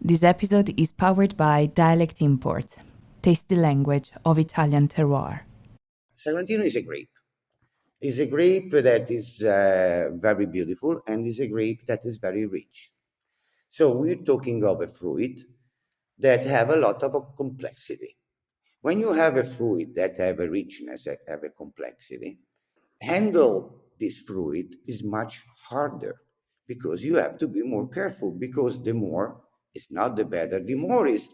This episode is powered by Dialect Imports, tasty language of Italian terroir. Sagrantino is a grape. It's a grape that is very beautiful and is a grape that is very rich. So we're talking of a fruit that have a lot of complexity. When you have a fruit that have a richness, that have a complexity, handle this fruit is much harder because you have to be more careful because the more is not the better. The more is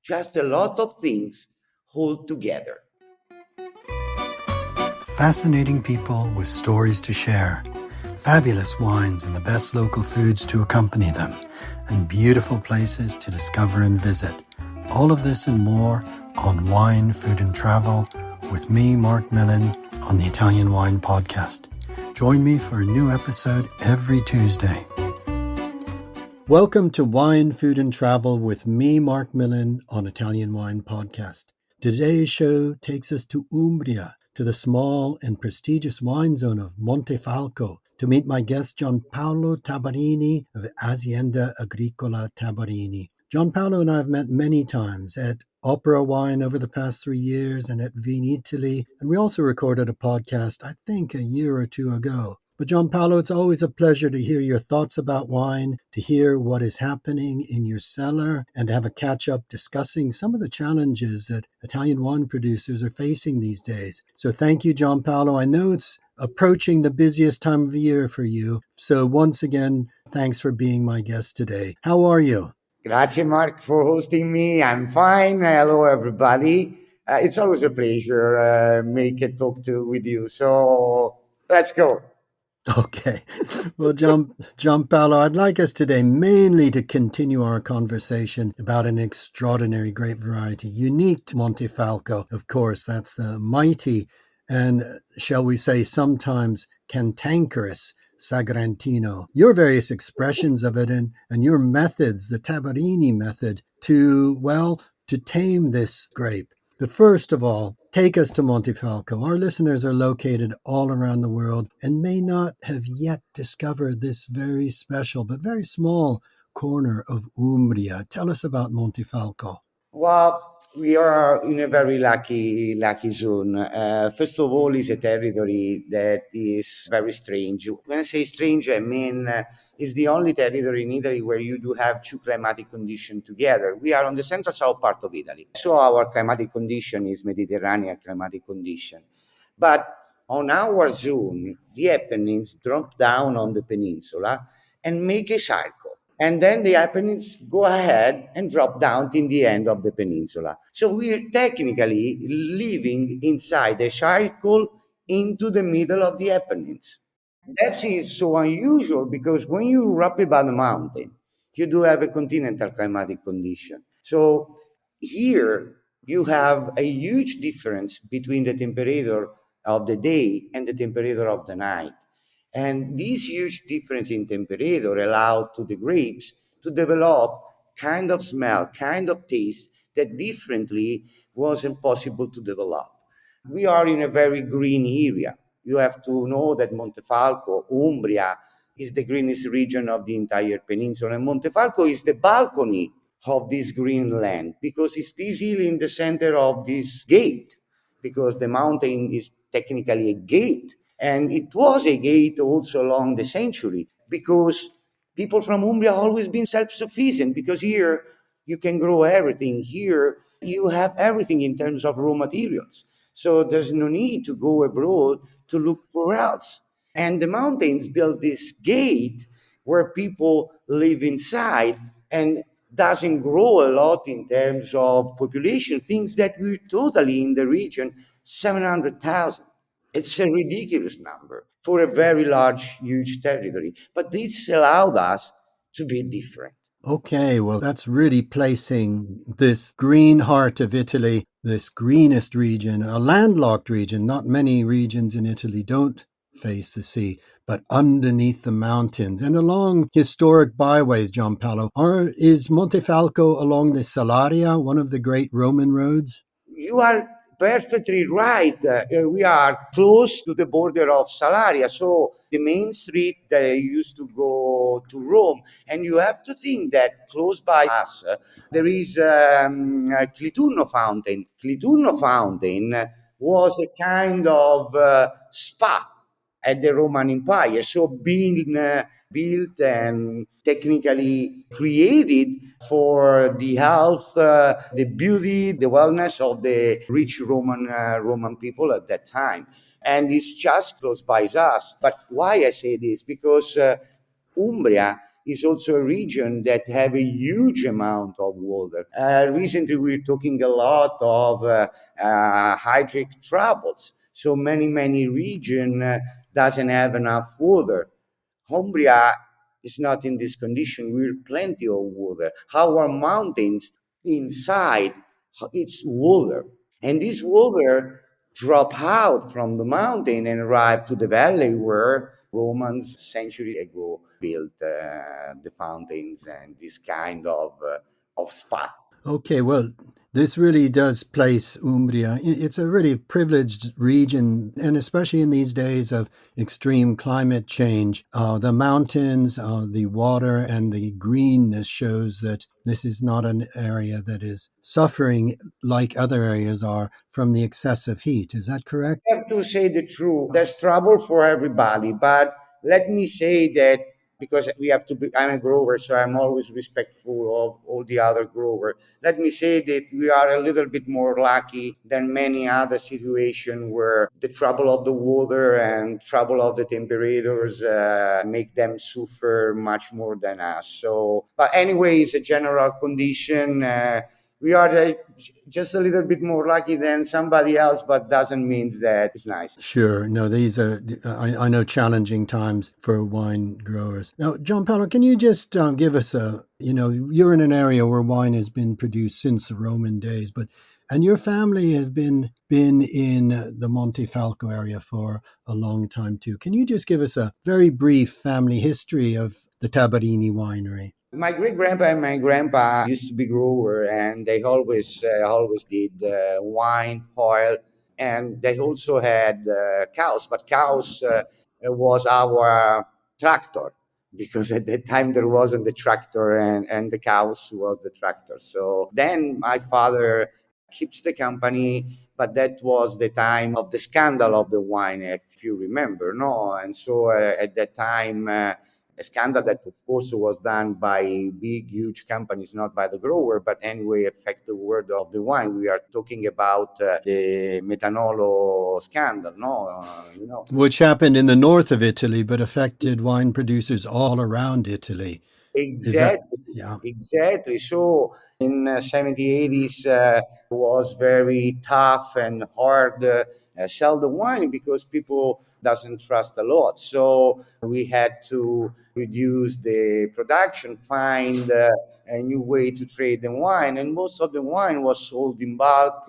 just a lot of things hold together. Fascinating people with stories to share, fabulous wines and the best local foods to accompany them, and beautiful places to discover and visit. All of this and more on Wine, Food and Travel with me, Marc Millon, on the Italian Wine Podcast. Join me for a new episode every Tuesday. Welcome to Wine, Food and Travel with me, Marc Millon, on Italian Wine Podcast. Today's show takes us to Umbria, to the small and prestigious wine zone of Montefalco, to meet my guest Giampaolo Tabarrini of Azienda Agricola Tabarrini. Giampaolo and I have met many times at Opera Wine over the past 3 years and at Vinitaly, and we also recorded a podcast, I think, a year or two ago. But Giampaolo, it's always a pleasure to hear your thoughts about wine, to hear what is happening in your cellar, and to have a catch-up discussing some of the challenges that Italian wine producers are facing these days. So thank you, Giampaolo. I know it's approaching the busiest time of year for you. So once again, thanks for being my guest today. How are you? Grazie, Mark, for hosting me. I'm fine. Hello, everybody. It's always a pleasure make a talk with you. So let's go. Okay. Well, Giampaolo, I'd like us today mainly to continue our conversation about an extraordinary grape variety, unique to Montefalco. Of course, that's the mighty and, shall we say, sometimes cantankerous Sagrantino. Your various expressions of it and your methods, the Tabarrini method, to tame this grape. But first of all, take us to Montefalco. Our listeners are located all around the world and may not have yet discovered this very special but very small corner of Umbria. Tell us about Montefalco. Well, we are in a very lucky zone. First of all, it's a territory that is very strange. When I say strange, I mean it's the only territory in Italy where you do have two climatic conditions together. We are on the central south part of Italy, so our climatic condition is Mediterranean climatic condition. But on our zone, the Apennines drop down on the peninsula and make a cycle. And then the Apennines go ahead and drop down in the end of the peninsula. So we're technically living inside a cycle into the middle of the Apennines. That is so unusual because when you're up above the mountain, you do have a continental climatic condition. So here you have a huge difference between the temperature of the day and the temperature of the night. And this huge difference in temperature allowed to the grapes to develop kind of smell, kind of taste that differently wasn't possible to develop. We are in a very green area. You have to know that Montefalco, Umbria, is the greenest region of the entire peninsula. And Montefalco is the balcony of this green land because it's this hill in the center of this gate, because the mountain is technically a gate. And it was a gate also along the century because people from Umbria always been self-sufficient because here you can grow everything. Here you have everything in terms of raw materials. So there's no need to go abroad to look for else. And the mountains built this gate where people live inside and doesn't grow a lot in terms of population, things that we're totally in the region, 700,000. It's a ridiculous number for a very large, huge territory. But this allowed us to be different. Okay, well, that's really placing this green heart of Italy, this greenest region, a landlocked region. Not many regions in Italy don't face the sea, but underneath the mountains and along historic byways, Giampaolo. Is Montefalco along the Salaria, one of the great Roman roads? You are perfectly right. We are close to the border of Salaria, so the main street that used to go to Rome. And you have to think that close by us, there is Clitunno Fountain. Clitunno Fountain was a kind of spa at the Roman Empire. So being built and technically created for the health, the beauty, the wellness of the rich Roman people at that time. And it's just close by us. But why I say this? Because Umbria is also a region that have a huge amount of water. Recently, we're talking a lot of hydric troubles. So many region doesn't have enough water. Umbria is not in this condition. We're plenty of water. Our mountains inside, it's water. And this water drop out from the mountain and arrive to the valley where Romans centuries ago built the fountains and this kind of spa. Okay, well, this really does place Umbria. It's a really privileged region, and especially in these days of extreme climate change, the mountains, the water, and the greenness shows that this is not an area that is suffering like other areas are from the excessive heat. Is that correct? I have to say the truth. There's trouble for everybody, but let me say that because we have to be, I'm a grower, so I'm always respectful of all the other growers. Let me say that we are a little bit more lucky than many other situations where the trouble of the water and trouble of the temperatures make them suffer much more than us. So, but anyway, it's a general condition. We are just a little bit more lucky than somebody else, but doesn't mean that it's nice. Sure. No, these are, I know, challenging times for wine growers. Now, Giampaolo, can you just give us you're in an area where wine has been produced since the Roman days, and your family have been in the Montefalco area for a long time too. Can you just give us a very brief family history of the Tabarrini winery? My great grandpa and my grandpa used to be grower, and they always did wine, oil, and they also had cows. But cows was our tractor because at that time there wasn't the tractor, and the cows was the tractor. So then my father keeps the company, but that was the time of the scandal of the wine, if you remember, no? And so at that time. A scandal that, of course, was done by big, huge companies, not by the grower, but anyway, affect the world of the wine. We are talking about the metanolo scandal, no? Which happened in the north of Italy, but affected wine producers all around Italy. Is that, Exactly, yeah. exactly. So in 70s, 80s was very tough and hard sell the wine because people doesn't trust a lot. So we had to reduce the production, find a new way to trade the wine, and most of the wine was sold in bulk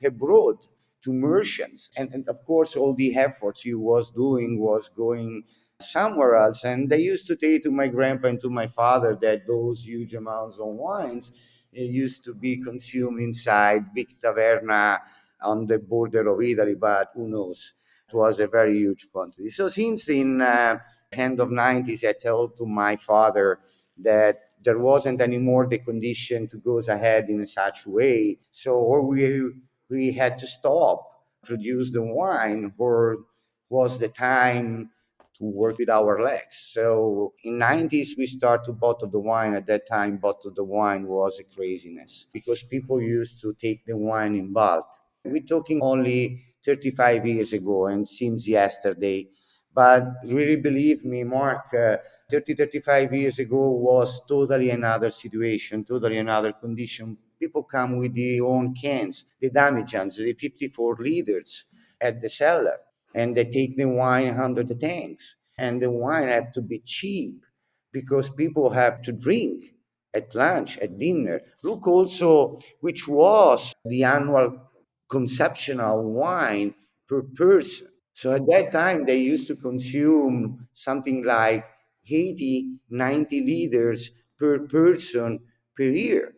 abroad to merchants. And of course, all the efforts you was doing was going somewhere else. And they used to say to my grandpa and to my father that those huge amounts of wines used to be consumed inside big taverna on the border of Italy, but who knows? It was a very huge quantity. So since in end of 90s, I told to my father that there wasn't anymore the condition to go ahead in such way. So or we had to stop, produce the wine, or was the time to work with our legs. So in 90s we start to bottle the wine. At that time, bottle the wine was a craziness because people used to take the wine in bulk. We're talking only 35 years ago and seems yesterday. But really believe me, Mark, 35 years ago was totally another situation, totally another condition. People come with their own cans, the damigens, the 54 liters at the cellar, and they take the wine under the tanks. And the wine have to be cheap because people have to drink at lunch, at dinner. Look also which was the annual consumption of wine per person. So at that time, they used to consume something like 80, 90 liters per person per year.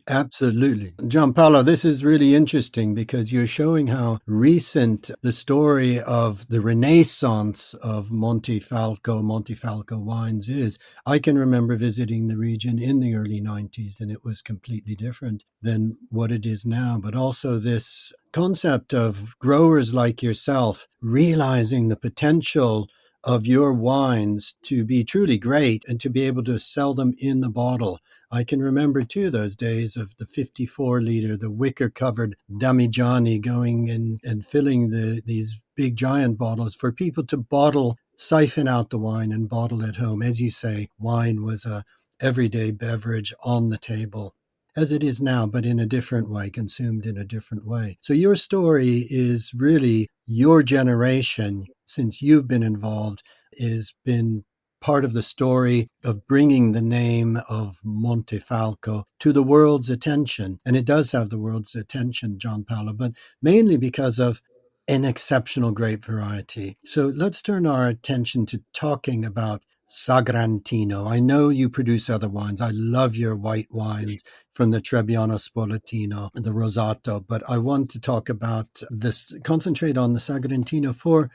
Absolutely. Giampaolo, this is really interesting because you're showing how recent the story of the renaissance of Montefalco wines is. I can remember visiting the region in the early 90s and it was completely different than what it is now. But also this concept of growers like yourself realizing the potential of your wines to be truly great and to be able to sell them in the bottle. I can remember too those days of the 54 liter, the wicker covered Damigiani going in and filling these big giant bottles for people to bottle, siphon out the wine and bottle at home. As you say, wine was a everyday beverage on the table as it is now, but in a different way, consumed in a different way. So your story is really your generation, since you've been involved, has been part of the story of bringing the name of Montefalco to the world's attention. And it does have the world's attention, Giampaolo, but mainly because of an exceptional grape variety. So let's turn our attention to talking about Sagrantino. I know you produce other wines. I love your white wines from the Trebbiano Spoletino, the Rosato, but I want to talk about this, concentrate on the Sagrantino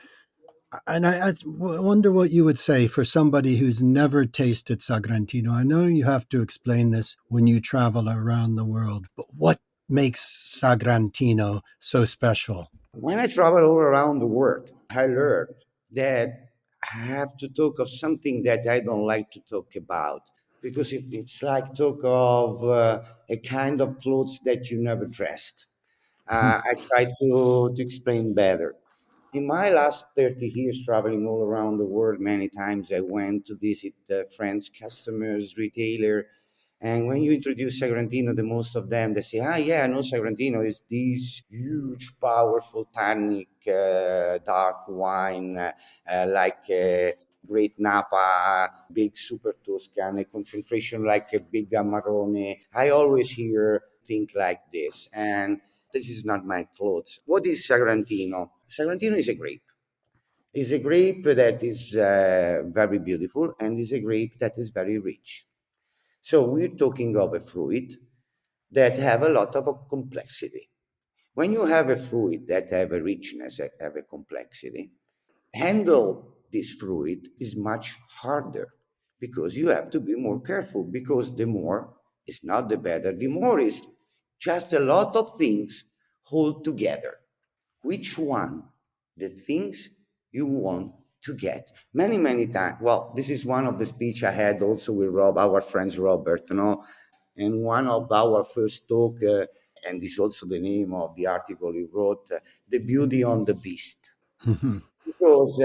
and I wonder what you would say for somebody who's never tasted Sagrantino. I know you have to explain this when you travel around the world, but what makes Sagrantino so special? When I travel all around the world, I learned that I have to talk of something that I don't like to talk about because it's like talk of a kind of clothes that you never dressed. I try to explain better. In my last 30 years traveling all around the world, many times I went to visit friends, customers, retailer. And when you introduce Sagrantino, the most of them, they say, yeah, I know Sagrantino is this huge, powerful, tannic, dark wine, like Great Napa, big Super Tuscan, a concentration like a big Amarone. I always hear think like this. And this is not my clothes. What is Sagrantino? Sagrantino is a grape. It's a grape that is very beautiful and is a grape that is very rich. So we're talking of a fruit that have a lot of complexity. When you have a fruit that have a richness, that have a complexity, handle this fruit is much harder because you have to be more careful because the more is not the better. The more is just a lot of things hold together. Which one? The things you want to get. Many times. Well, this is one of the speech I had also with Rob, our friends Robert, and one of our first talk, and this is also the name of the article he wrote, The Beauty on the Beast. Because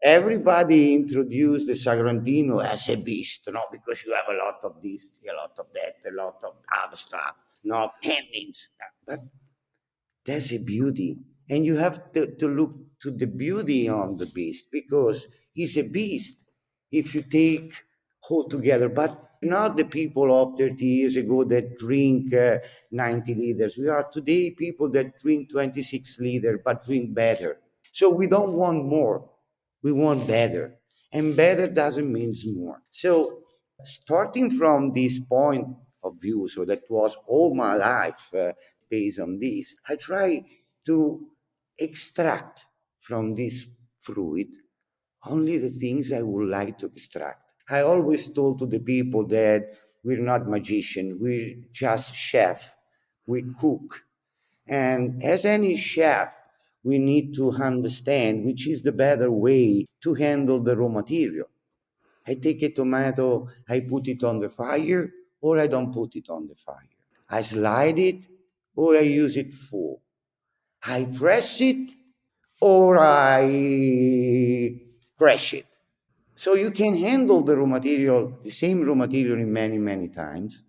everybody introduced the Sagrantino as a beast, because you have a lot of this, a lot of that, a lot of other stuff, tannins. But there's a beauty. And you have to look to the beauty on the beast because he's a beast if you take whole together. But not the people of 30 years ago that drink 90 liters. We are today people that drink 26 liters, but drink better. So we don't want more. We want better. And better doesn't mean more. So starting from this point of view, so that was all my life based on this, I try to extract from this fruit only the things I would like to extract. I always told to the people that we're not magicians, we're just chef. We cook. And as any chef, we need to understand which is the better way to handle the raw material. I take a tomato, I put it on the fire, or I don't put it on the fire. I slide it, or I use it full. I press it, or I crush it. So you can handle the raw material, the same raw material in many times,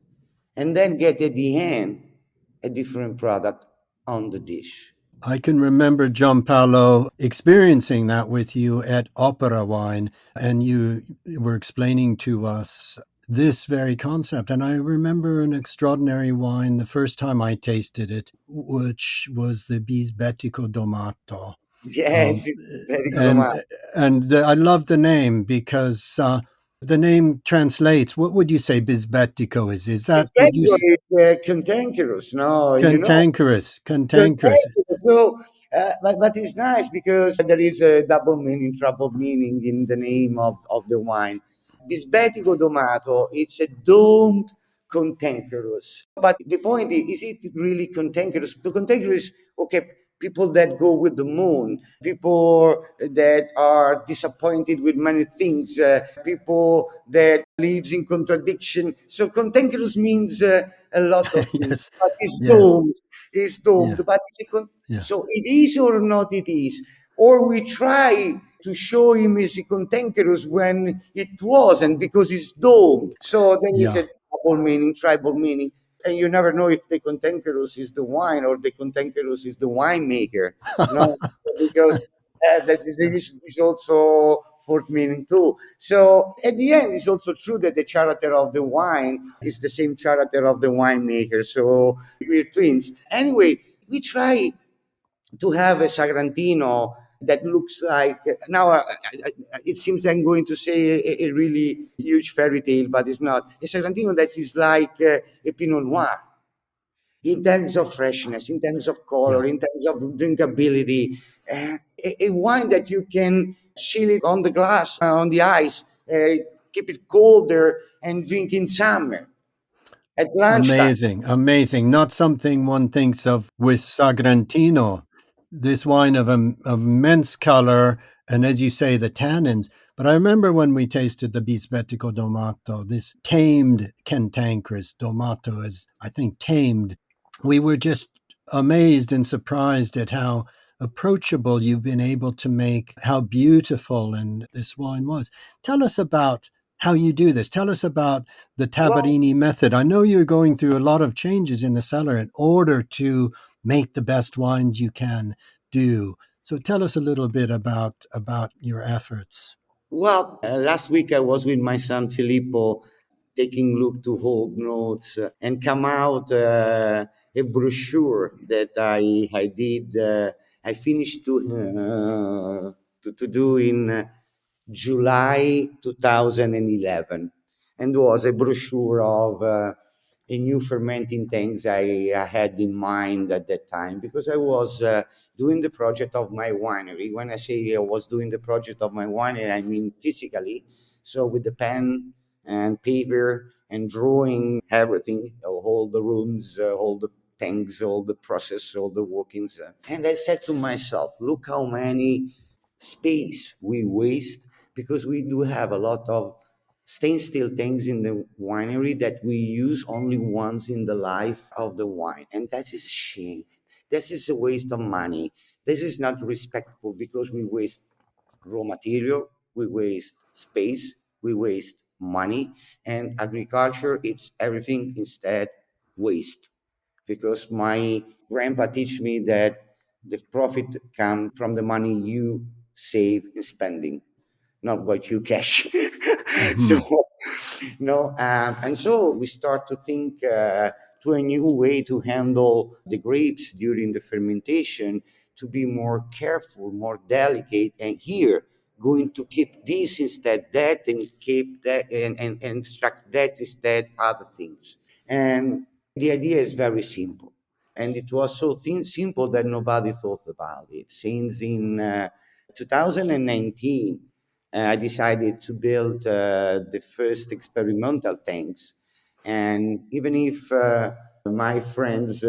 and then get at the end a different product on the dish. I can remember, Giampaolo, experiencing that with you at Opera Wine, and you were explaining to us this very concept. And I remember an extraordinary wine the first time I tasted it, which was the Bisbetico Domato. Yes, very and good. I love the name because The name translates. What would you say bisbetico is? Is that It's what you very cantankerous, no, cantankerous? Cantankerous. cantankerous. So, but it's nice because there is a double meaning, triple meaning in the name of the wine. Bisbetico domato, it's a domed cantankerous. But the point is it really cantankerous? The cantankerous, okay, people that go with the moon, people that are disappointed with many things, people that lives in contradiction. So cantankerous means a lot of things, Yes. but it's Yes. doomed. It's doomed. Yeah. But Yeah. so it is or not it is. Or we try to show him as cantankerous when it wasn't because it's doomed. So then it's Yeah. a double meaning, tribal meaning. And you never know if the cantankerous is the wine or the cantankerous is the winemaker. No, because this is also fourth meaning too. So at the end, it's also true that the character of the wine is the same character of the winemaker. So we're twins. Anyway, we try to have a Sagrantino that looks like now. It seems I'm going to say a really huge fairy tale, but it's not. A Sagrantino that is like a Pinot Noir in terms of freshness, in terms of Yeah. color, in terms of drinkability. A wine that you can chill it on the glass, on the ice, keep it colder, and drink in summer at lunchtime. Amazing, amazing. Not something one thinks of with Sagrantino, this wine of immense color, and as you say, the tannins. But I remember when we tasted the Bisbetico Domato, this tamed cantankerous Domato is, I think, tamed. We were just amazed and surprised at how approachable you've been able to make, how beautiful and this wine was. Tell us about how you do this. Tell us about the Well, Tabarrini method. I know you're going through a lot of changes in the cellar in order to make the best wines you can do. So tell us a little bit about your efforts. Last week I was with my son Filippo taking look to hold notes and come out a brochure that I did. I finished to do in July 2011, and was a brochure of a new fermenting tanks I had in mind at that time because I was doing the project of my winery. When I say I was doing the project of my winery, I mean physically. So with the pen and paper and drawing everything, all the rooms, all the tanks, all the process, all the workings. And I said to myself, look how many space we waste because we do have a lot of stainless steel tanks in the winery that we use only once in the life of the wine. And that is a shame. This is a waste of money. This is not respectful because we waste raw material, we waste space, we waste money, and agriculture, it's everything instead waste. Because my grandpa teach me that the profit come from the money you save in spending, not what you cash. So, Hmm. no, and so we start to think to a new way to handle the grapes during the fermentation, to be more careful, more delicate, and here going to keep this instead that, and keep that, and extract that instead other things. And the idea is very simple. And it was so simple that nobody thought about it. Since in 2019, I decided to build the first experimental tanks. And even if my friend's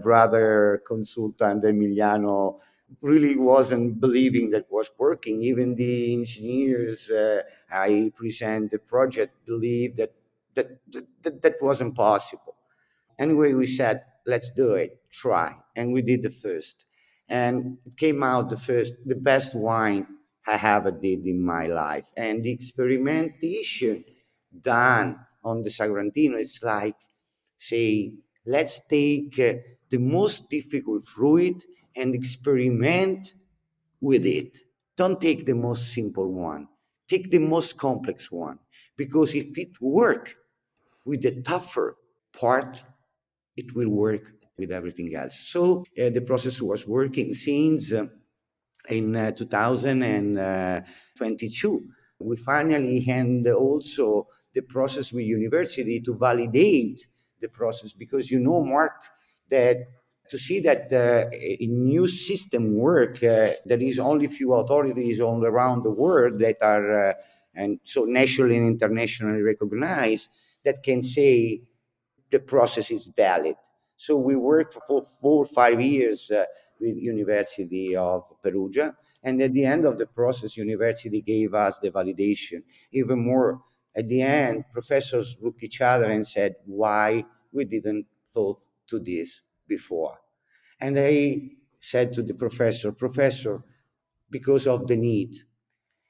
brother consultant Emiliano really wasn't believing that was working, even the engineers I present the project believed that wasn't possible. Anyway, we said, let's do it, try. And we did the first. And it came out the best wine I ever did in my life. And the experimentation done on the Sagrantino, it's like, say, let's take the most difficult fruit and experiment with it. Don't take the most simple one. Take the most complex one. Because if it work with the tougher part, it will work with everything else. So the process was working since in 2022. we finally hand also the process with university to validate the process, because Mark, that to see that a new system work, there is only few authorities all around the world that are and so nationally and internationally recognized, that can say the process is valid. So we worked for 4 or 5 years with University of Perugia, and at the end of the process, university gave us the validation. Even more, at the end, professors looked each other and said, "Why we didn't thought to this before?" And I said to the professor, "Professor, because of the need."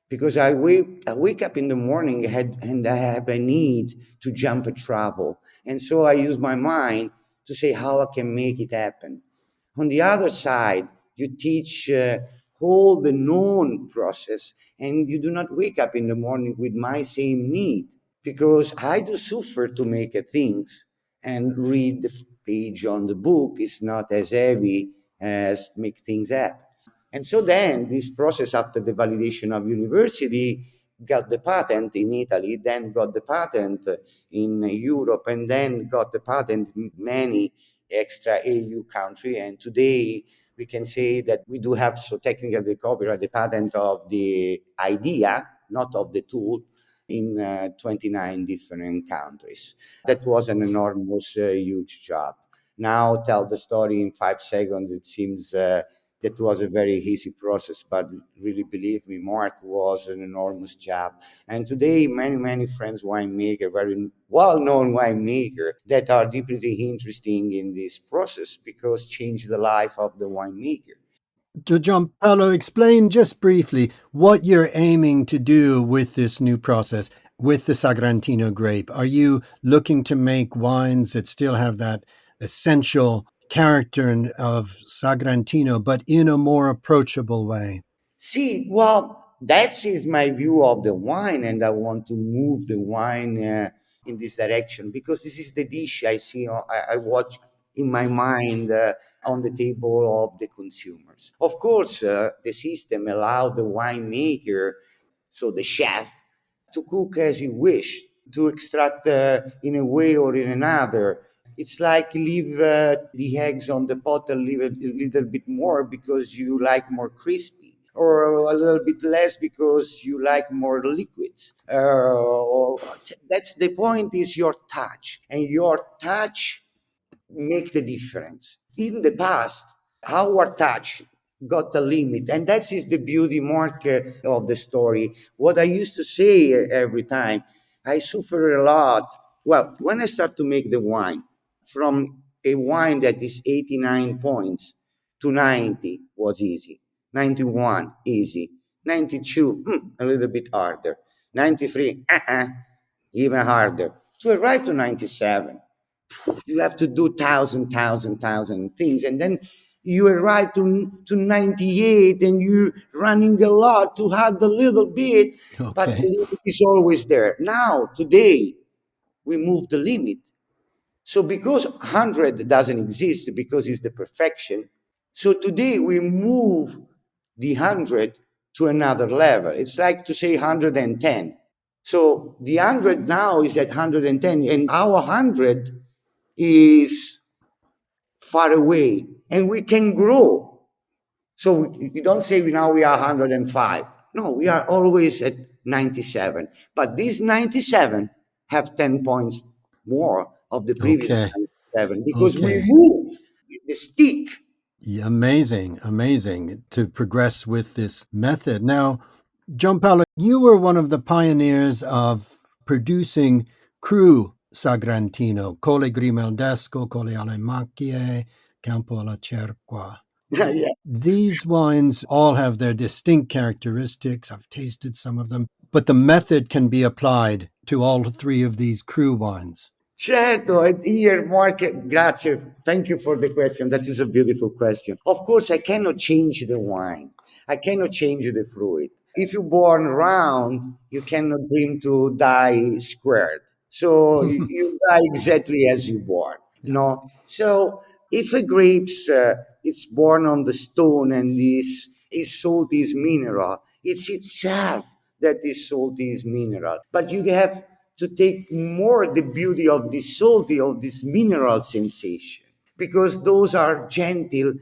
Because I wake up in the morning and I have a need to jump and travel. And so I use my mind to say how I can make it happen. On the other side, you teach all the known process, and you do not wake up in the morning with my same need, because I do suffer to make things, and read the page on the book is not as heavy as make things happen. And so then this process, after the validation of university, got the patent in Italy, then got the patent in Europe, and then got the patent in many extra EU country. And today we can say that we do have, so technically, the copyright, the patent of the idea, not of the tool, in 29 different countries. That was an enormous, huge job. Now tell the story in 5 seconds. It seems that was a very easy process, but really believe me, Mark, was an enormous job. And today, many, many friends winemaker, very well-known winemaker, that are deeply interesting in this process, because change the life of the winemaker. To Giampaolo, explain just briefly what you're aiming to do with this new process, with the Sagrantino grape. Are you looking to make wines that still have that essential character of Sagrantino, but in a more approachable way? See, well, that is my view of the wine, and I want to move the wine in this direction, because this is the dish I see, I watch in my mind on the table of the consumers. Of course, the system allowed the winemaker, so the chef, to cook as he wished, to extract in a way or in another. It's like leave the eggs on the pot and leave it a little bit more because you like more crispy, or a little bit less because you like more liquids. That's the point. Is your touch, and your touch make the difference. In the past, our touch got a limit, and that is the beauty, Mark, of the story. What I used to say every time, I suffer a lot. Well, when I start to make the wine, from a wine that is 89 points to 90 was easy, 91 easy, 92 a little bit harder, 93 even harder. To arrive to 97, you have to do thousand things, and then you arrive to 98, and you're running a lot to add a little bit, but the Okay. limit is always there. Now today we move the limit, so because 100 doesn't exist, because it's the perfection, so today we move the 100 to another level. It's like to say 110. So the 100 now is at 110, and our 100 is far away, and we can grow. So you don't say now we are 105. No, we are always at 97. But these 97 have 10 points more of the previous Okay. 97, because we Okay. moved the stick. Yeah, amazing, amazing to progress with this method. Now, Giampaolo, you were one of the pioneers of producing cru Sagrantino, Colle Grimaldesco, Colle alle Macchie, Campo alla Cerqua. Yeah. These wines all have their distinct characteristics. I've tasted some of them, but the method can be applied to all three of these cru wines. Certo, and here, Mark, grazie. Thank you for the question. That is a beautiful question. Of course, I cannot change the wine. I cannot change the fruit. If you're born round, you cannot dream to die squared. So you die exactly as you born. Yeah. No. So if a grapes is born on the stone and is salt is mineral, it's itself that this salty is mineral. But you have to take more the beauty of this salty, of this mineral sensation, because those are gentle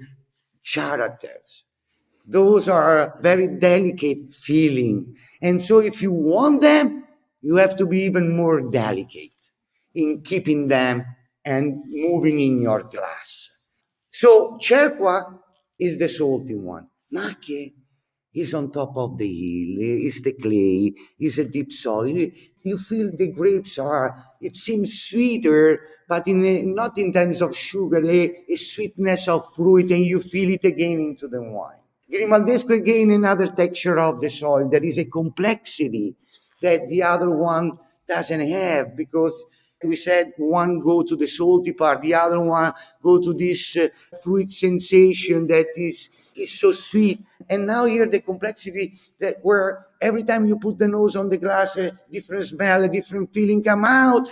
characters. Those are very delicate feeling. And so if you want them, you have to be even more delicate in keeping them and moving in your glass. So Cerqua is the salty one. Macchie is on top of the hill, is the clay, is a deep soil. You feel the grapes are, it seems sweeter, but not in terms of sugar, a sweetness of fruit, and you feel it again into the wine. Grimaldesco again, another texture of the soil. There is a complexity that the other one doesn't have, because we said one go to the salty part, the other one go to this fruit sensation that is so sweet. And now here the complexity that where every time you put the nose on the glass, a different smell, a different feeling come out.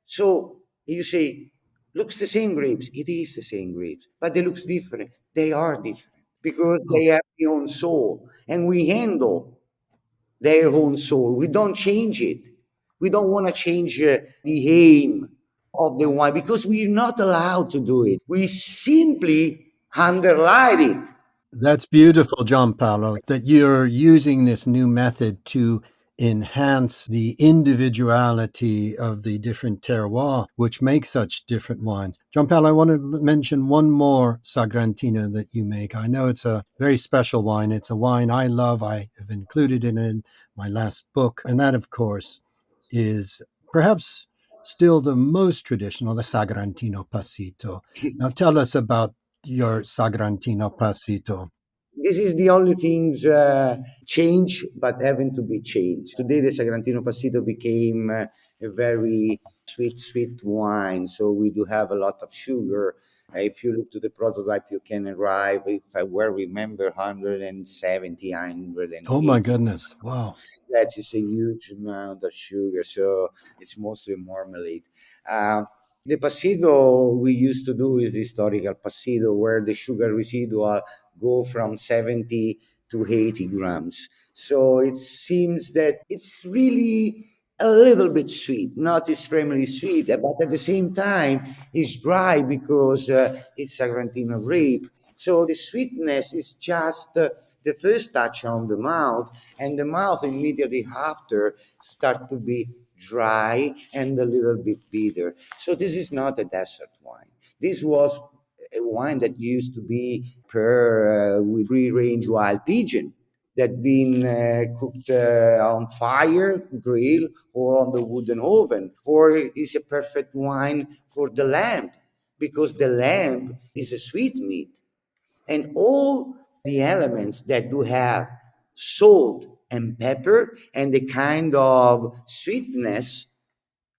So you say, looks the same grapes. It is the same grapes, but they looks different. They are different because they have their own soul, and we handle their own soul. We don't change it. We don't want to change the aim of the wine because we're not allowed to do it. We simply underline it. That's beautiful, Giampaolo, that you're using this new method to enhance the individuality of the different terroirs, which make such different wines. Giampaolo, I want to mention one more Sagrantino that you make. I know it's a very special wine. It's a wine I love. I have included it in my last book. And that, of course, is perhaps still the most traditional, the Sagrantino Passito. Now tell us about your Sagrantino Passito. This is the only things change, but having to be changed. Today, the Sagrantino Passito became a very sweet wine. So we do have a lot of sugar. If you look to the prototype, you can arrive, if I well remember, 170, 180. Oh my goodness! Wow, That is a huge amount of sugar. So it's mostly marmalade. The passito we used to do is the historical passito, where the sugar residual go from 70 to 80 grams. So it seems that it's really a little bit sweet, not extremely sweet, but at the same time it's dry because it's Sagrantino grape. So the sweetness is just the first touch on the mouth, and the mouth immediately after start to be dry and a little bit bitter. So this is not a desert wine. This was a wine that used to be per with free-range wild pigeon that been cooked on fire, grill, or on the wooden oven, or is a perfect wine for the lamb because the lamb is a sweet meat, and all the elements that do have salt and pepper and the kind of sweetness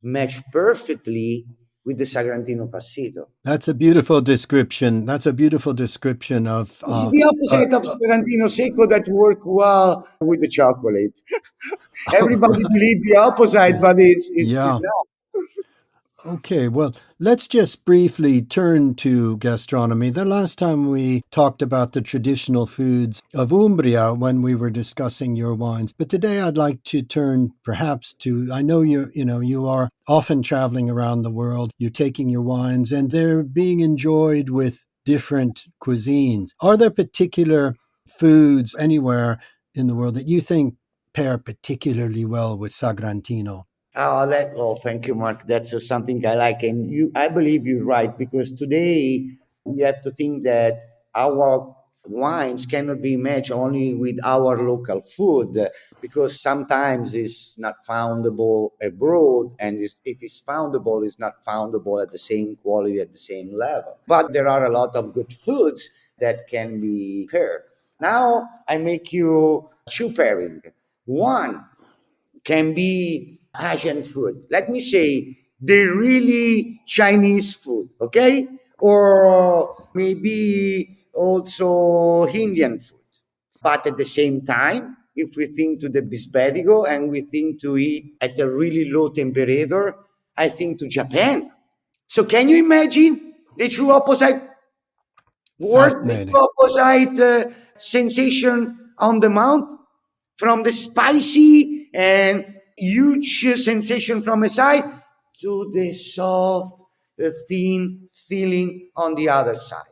match perfectly with the Sagrantino Passito. that's a beautiful description. That's a beautiful description of. This is the opposite of Sagrantino Secco that work well with the chocolate. Everybody believe the opposite, but it's Yeah. not. Okay, well, let's just briefly turn to gastronomy. The last time we talked about the traditional foods of Umbria when we were discussing your wines, but today I'd like to turn perhaps to, I know you are often traveling around the world, you're taking your wines and they're being enjoyed with different cuisines. Are there particular foods anywhere in the world that you think pair particularly well with Sagrantino? Thank you, Mark. That's something I like, and I believe you're right because today we have to think that our wines cannot be matched only with our local food because sometimes it's not foundable abroad, and if it's foundable, it's not foundable at the same quality at the same level. But there are a lot of good foods that can be paired. Now I make you two pairing. One can be Asian food. Let me say the really Chinese food, okay? Or maybe also Indian food. But at the same time, if we think to the bisbetico and we think to eat at a really low temperature, I think to Japan. So can you imagine the two opposite word, the two Fascinating. opposite sensation on the mouth? from the spicy and huge sensation from a side to the soft, thin feeling on the other side.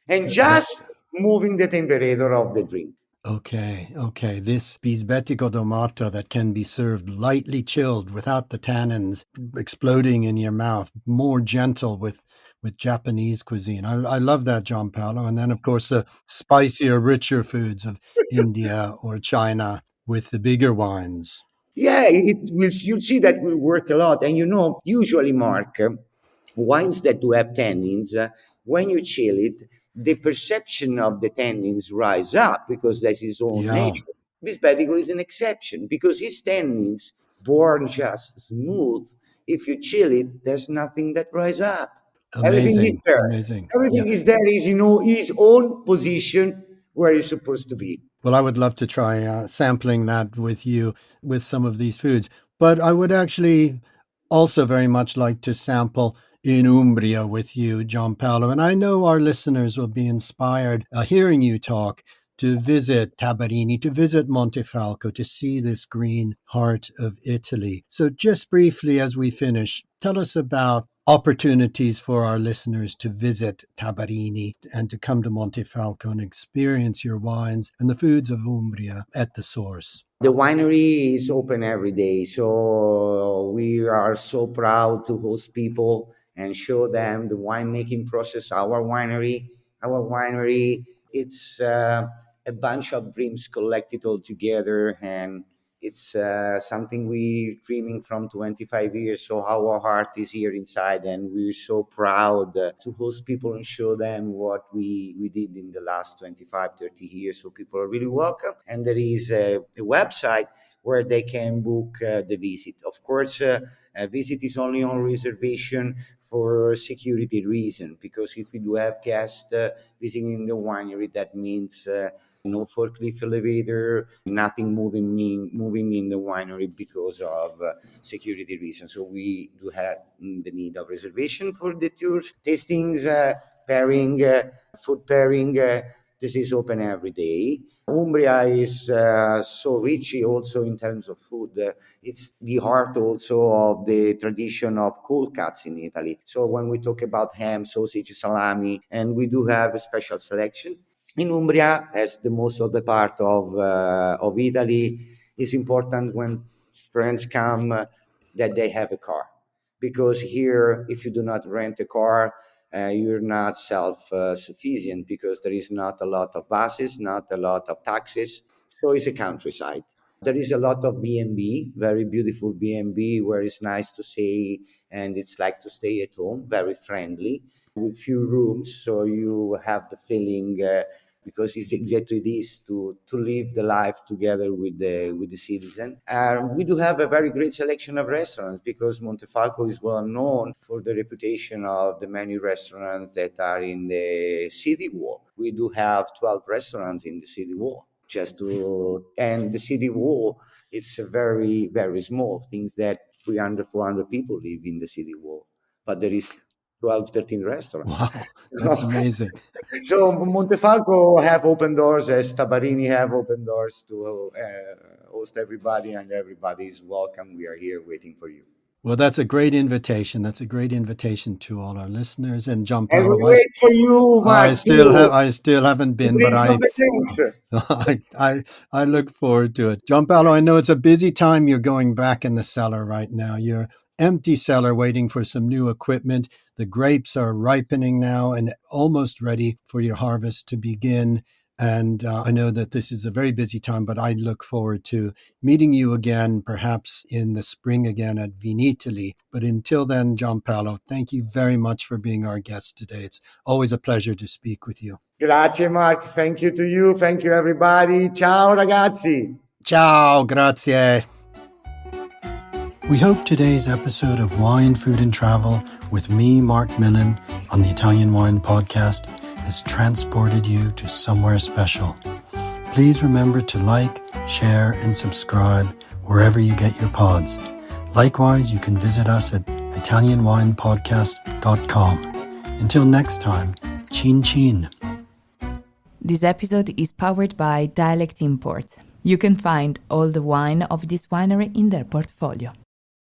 And just moving the temperature of the drink. Okay. This bisbetico domato that can be served lightly chilled without the tannins exploding in your mouth, more gentle with Japanese cuisine. I love that, Giampaolo. And then, of course, the spicier, richer foods of India or China with the bigger wines. Yeah, you'll see that will work a lot. And usually, Mark, wines that do have tannins, when you chill it, the perception of the tannins rise up because that's his own nature. Bisbetico is an exception because his tannins born just smooth. If you chill it, there's nothing that rise up. Everything is there. Amazing. Everything is there. Is his own position where it's supposed to be. Well, I would love to try sampling that with you with some of these foods. But I would actually also very much like to sample in Umbria with you, Giampaolo. And I know our listeners will be inspired hearing you talk to visit Tabarrini, to visit Montefalco, to see this green heart of Italy. So just briefly as we finish, tell us about opportunities for our listeners to visit Tabarrini and to come to Montefalco and experience your wines and the foods of Umbria at the source. The winery is open every day, so we are so proud to host people and show them the winemaking process. Our winery, it's a bunch of dreams collected all together, and it's something we dreaming from 25 years. So our heart is here inside, and we're so proud to host people and show them what we did in the last 25, 30 years. So people are really welcome. And there is a website where they can book the visit. Of course, a visit is only on reservation for security reason, because if we do have guests visiting the winery, that means no forklift elevator, nothing moving in the winery because of security reasons. So we do have the need of reservation for the tours, tastings, pairing, food pairing. This is open every day. Umbria is so rich also in terms of food. It's the heart also of the tradition of cold cuts in Italy. So when we talk about ham, sausage, salami, and we do have a special selection. In Umbria, as the most of the part of Italy, is important when friends come that they have a car. Because here, if you do not rent a car, you're not self-sufficient because there is not a lot of buses, not a lot of taxis. So it's a countryside. There is a lot of B&B, very beautiful B&B, where it's nice to stay and it's like to stay at home, very friendly, with few rooms. So you have the feeling, because it's exactly this, to live the life together with the citizen. We do have a very great selection of restaurants because Montefalco is well known for the reputation of the many restaurants that are in the city wall. We do have 12 restaurants in the city wall. And the city wall, it's a very, very small things that 300, 400 people live in the city wall. But there is 12, 13 restaurants. Wow, that's amazing. So Montefalco have open doors as Tabarrini have open doors to host everybody, and everybody is welcome. We are here waiting for you. Well, that's a great invitation. That's a great invitation to all our listeners. And I Giampaolo, will wait for you, Mark. I still haven't been, but I look forward to it. Giampaolo, I know it's a busy time. You're going back in the cellar right now. You're empty cellar waiting for some new equipment. The grapes are ripening now and almost ready for your harvest to begin. And I know that this is a very busy time, but I look forward to meeting you again, perhaps in the spring again at Vinitaly. But until then, Giampaolo, thank you very much for being our guest today. It's always a pleasure to speak with you. Grazie, Mark. Thank you to you. Thank you, everybody. Ciao, ragazzi. Ciao, grazie. We hope today's episode of Wine, Food and Travel with me, Marc Millon, on the Italian Wine Podcast has transported you to somewhere special. Please remember to like, share, and subscribe wherever you get your pods. Likewise, you can visit us at italianwinepodcast.com. Until next time, chin chin. This episode is powered by Dialect Imports. You can find all the wine of this winery in their portfolio.